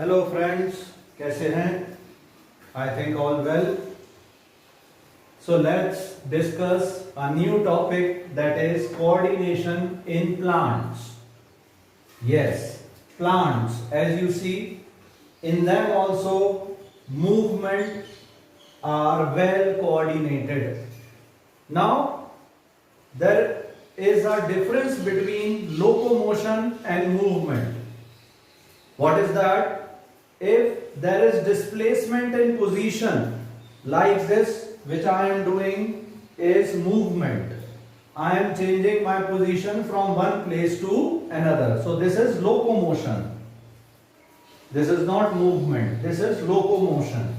Hello friends, कैसे हैं? I think all well. So let's discuss a new topic that is coordination in plants. Yes, plants, as you see, in them also movement are well coordinated. Now, there is a difference between locomotion and movement. What is that? If there is displacement in position like this, which I am doing, is movement. I am changing my position from one place to another. So this is locomotion. This is not movement. This is locomotion.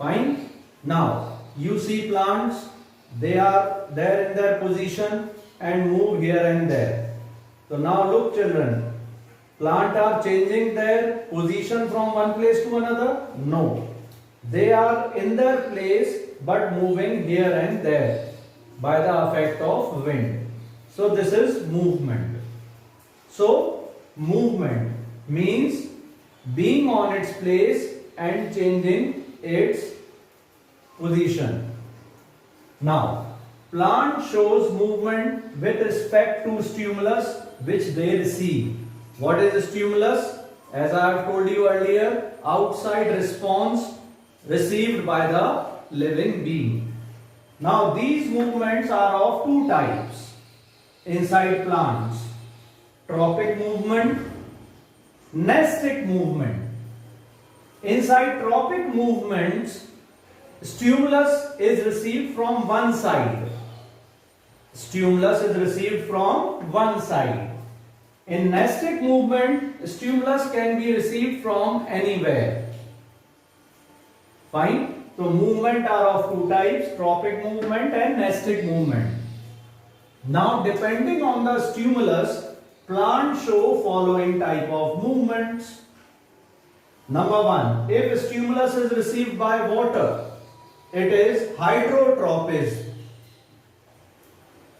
Fine. Now you see plants. They are there in their position and move here and there. So now look, children. Plants are changing their position from one place to another? No. They are in their place but moving here and there by the effect of wind. So this is movement. So movement means being on its place and changing its position. Now, plant shows movement with respect to stimulus which they receive. What is the stimulus? As I have told you earlier, outside response received by the living being. Now these movements are of two types inside plants: tropic movement, nestic movement. Inside tropic movements, stimulus is received from one side. Stimulus is received from one side. In nestic movement, stimulus can be received from anywhere. Fine. So movement are of two types: tropic movement and nestic movement. Now depending on the stimulus, plants show following type of movements. Number one, if stimulus is received by water, it is hydrotropism.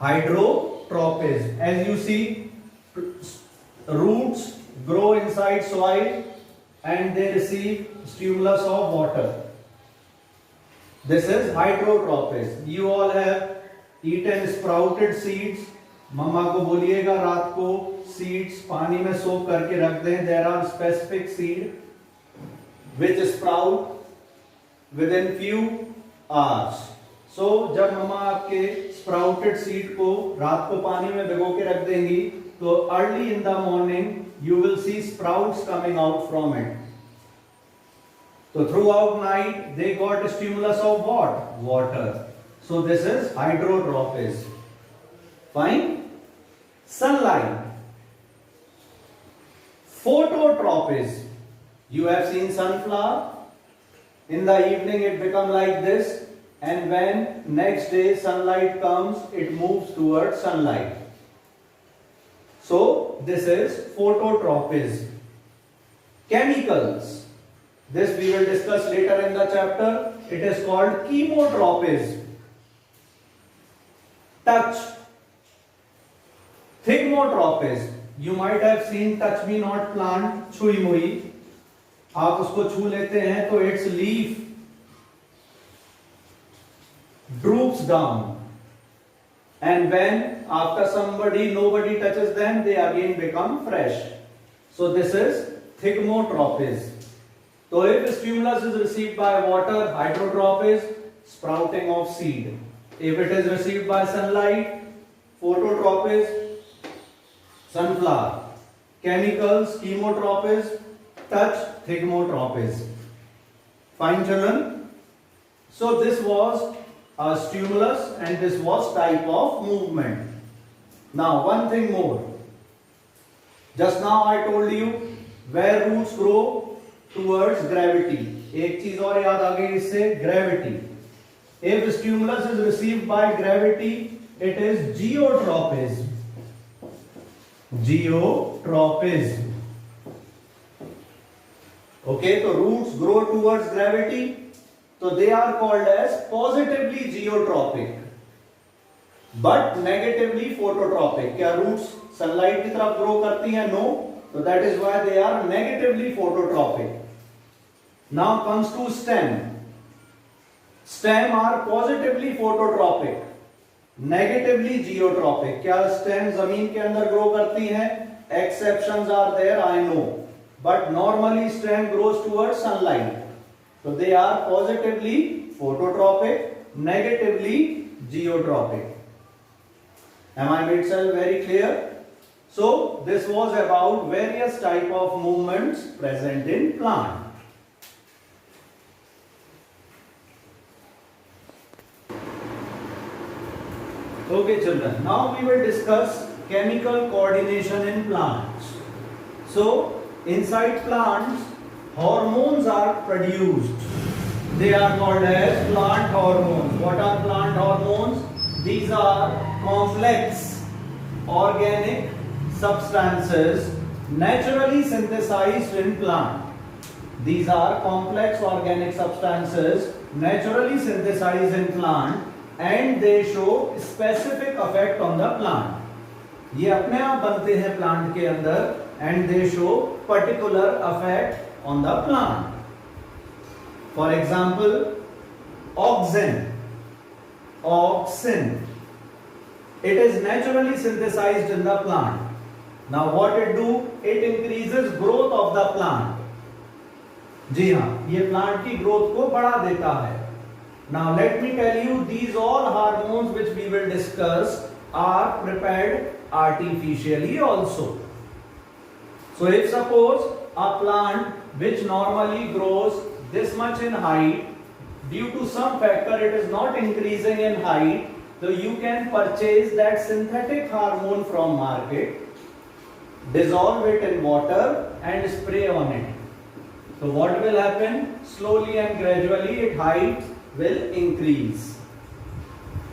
Hydrotropism. As you see, roots grow inside soil and they receive stimulus of water. This is hydrotropism. You all have eaten sprouted seeds. मम्मा को बोलिएगा रात को seeds पानी में सोक करके रख दें. There are specific seed which sprout within few hours. So जब मम्मा आपके sprouted seed को रात को पानी में भिगो के रख देंगी, तो early in the morning you will see sprouts coming out from it. So throughout night they got a stimulus of what? Water. So this is hydrotropism. Fine. Sunlight. Phototropism. You have seen sunflower. In the evening it become like this, and when next day sunlight comes, it moves towards sunlight. So this is phototropism. Chemicals. This we will discuss later in the chapter. It is called chemotropism. Touch. Thigmotropism. You might have seen touch me not plant, छुई मुई. आप उसको छू लेते हैं तो its leaf droops down, and when after nobody touches them, they again become fresh. So this is thigmotropism. So if stimulus is received by water, hydrotropism, sprouting of seed. If it is received by sunlight, phototropism, sunflower. Chemicals, chemotropism. Touch, thigmotropism. Fine, children? So this was a stimulus and this was type of movement. Now one thing more. Just now I told you where roots grow towards gravity. एक चीज और याद आ गई इससे, gravity. If stimulus is received by gravity, it is geotropism. Geotropism. Okay, so roots grow towards gravity, so they are called as positively geotropic, but negatively phototropic. क्या roots sunlight की तरफ grow करती हैं? No. So that is why they are negatively phototropic. Now comes to stem. Stem are positively phototropic, negatively geotropic. क्या stem जमीन के अंदर grow करती हैं? Exceptions are there, I know, but normally stem grows towards sunlight. So they are positively phototropic, negatively geotropic. Am I made itself very clear? So this was about various type of movements present in plant. Okay children, now we will discuss chemical coordination in plants. So inside plants, hormones are produced. They are called as plant hormones. What are plant hormones? These are complex organic substances naturally synthesized in plant. These are complex organic substances naturally synthesized in plant and they show specific effect on the plant. ये अपने आप बनते हैं plant के अंदर and they show particular effect on the plant. For example, auxin. Auxin. It is naturally synthesized in the plant. Now what it do? It increases growth of the plant. जी हाँ, ये plant की growth को बढ़ा देता है. Now let me tell you, these all hormones which we will discuss are prepared artificially also. So if suppose a plant which normally grows this much in height, due to some factor it is not increasing in height, so you can purchase that synthetic hormone from market, dissolve it in water and spray on it. So what will happen? Slowly and gradually its height will increase.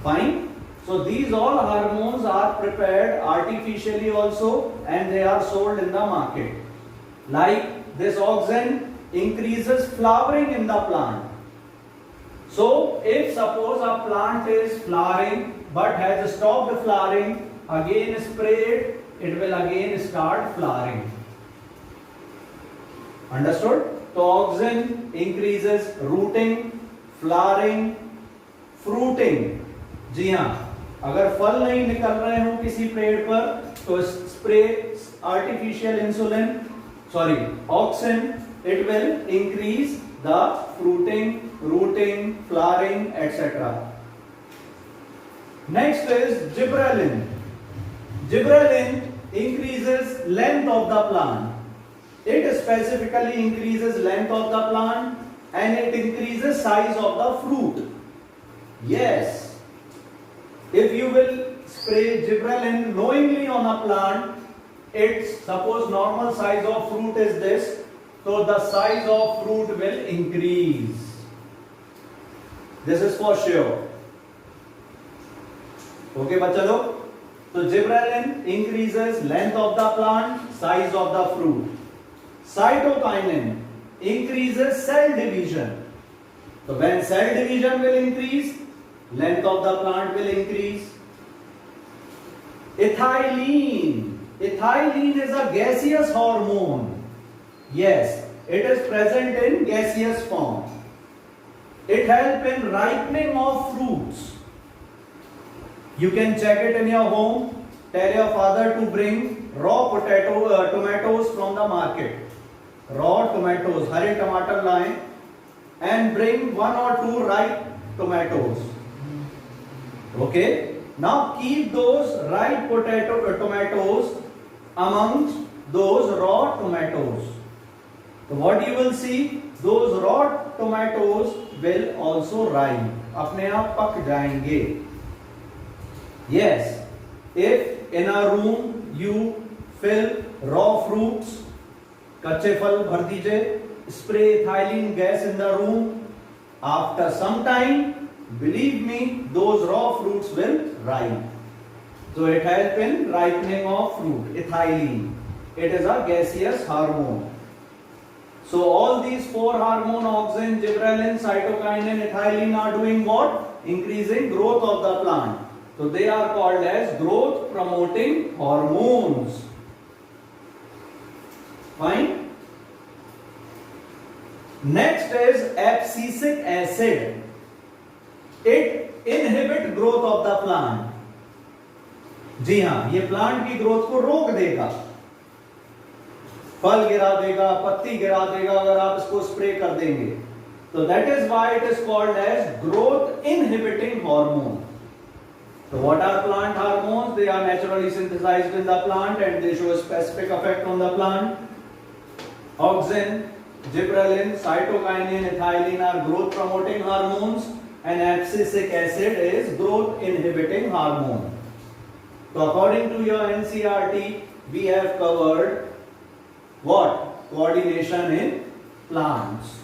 Fine. So these all hormones are prepared artificially also and they are sold in the market. Like this auxin increases flowering in the plant. So if suppose a plant is flowering but has stopped flowering, again spray it, it will again start flowering. Understood? So auxin increases rooting, flowering, fruiting. जी हाँ, अगर फल नहीं निकल रहे हो किसी पेड़ पर तो spray artificial insulin auxin, it will increase the fruiting, rooting, flowering, etc. Next is gibberellin. Gibberellin increases length of the plant. It specifically increases length of the plant and it increases size of the fruit. Yes. If you will spray gibberellin knowingly on a plant, its suppose normal size of fruit is this, so the size of fruit will increase. This is for sure. Okay, bachcha log? So gibberellin increases length of the plant, size of the fruit. Cytokinin increases cell division. So when cell division will increase, length of the plant will increase. Ethylene. Ethylene is a gaseous hormone. Yes, it is present in gaseous form. It helps in ripening of fruits. You can check it in your home. Tell your father to bring raw tomatoes from the market. Raw tomatoes, हरे टमाटर लाएं and bring 1 or 2 ripe tomatoes. Okay. Now keep those ripe tomatoes amongst those raw tomatoes. So what you will see, those raw tomatoes will also ripe. अपने आप पक जाएंगे. Yes. If in a room you fill raw fruits, कच्चे फल भर दीजिए, spray ethylene gas in the room. After some time, believe me, those raw fruits will ripe. So it helps in ripening of fruit. Ethylene. It is a gaseous hormone. So all these 4 hormones, auxin, gibberellin, cytokinin, ethylene are doing what? Increasing growth of the plant. So they are called as growth promoting hormones. Fine. Next is abscisic acid. It inhibit growth of the plant. जी हाँ, ये plant की growth को रोक देगा, फल गिरा देगा, पत्ती गिरा देगा अगर आप इसको स्प्रे कर देंगे. तो that is why it is called as growth inhibiting hormone. So what are plant hormones? They are naturally synthesized in the plant and they show a specific effect on the plant. Auxin, gibberellin, cytokinin, ethylene are growth promoting hormones and abscisic acid is growth inhibiting hormone. So according to your NCERT, we have covered what? Coordination in plants.